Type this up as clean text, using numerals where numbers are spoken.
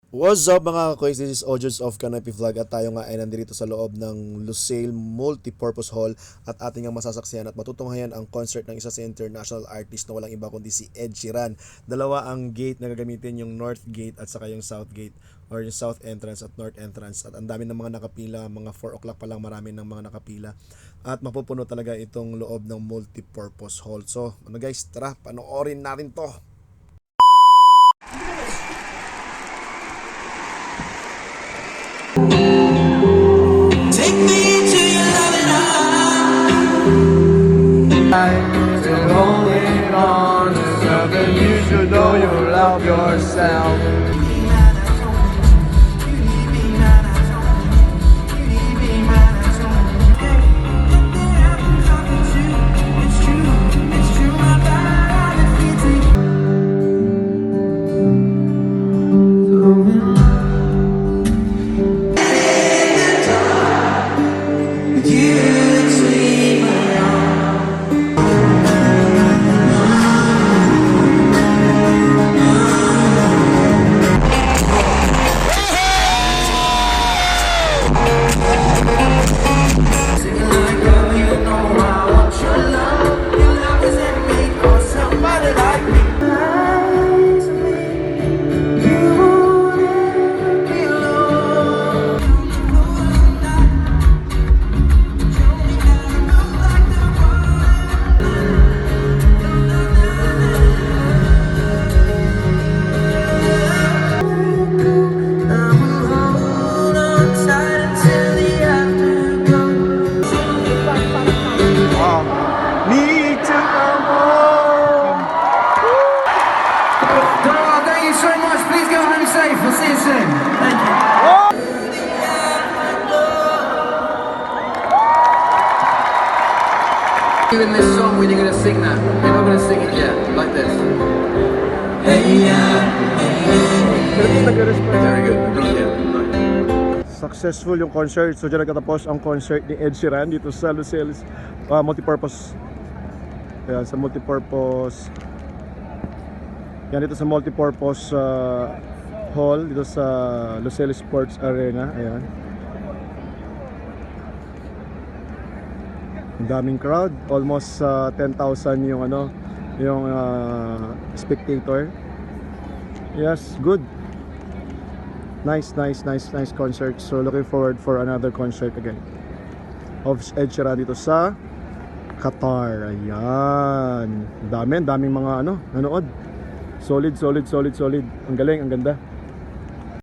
What's up mga kakoys, this is Audios of Kanoypi Vlog at tayo nga ay nandito sa loob ng Lusail Multipurpose Hall at ating nga masasaksihan at matutunghayan ang concert ng isa sa international artist na walang iba kundi si Ed Sheeran. Dalawa ang gate na gagamitin, yung North Gate at saka yung South Gate or yung South Entrance at North Entrance, at ang dami ng mga nakapila, mga 4 o'clock pa lang marami ng mga nakapila at mapupuno talaga itong loob ng Multipurpose Hall. So ano guys, tara panoorin natin to. Take me to your loving arms. And holding on to something you should know you love yourself. In this song when you're going to sing that. You're not going to sing it yet, like this. Very good. Brilliant. Successful yung concert. So dyan nagtatapos ang concert ni Ed Sheeran dito sa Lusail Multipurpose. Ayan, sa Multipurpose. Yan dito sa Multipurpose Hall dito sa Lusail Sports Arena. Ayan. Ang daming crowd, almost 10,000 yung yung spectator. Yes, good. Nice concert. So looking forward for another concert again of Ed Sheeran dito sa Qatar. Ayan. Daming mga nanood. Solid. Ang galing, ang ganda.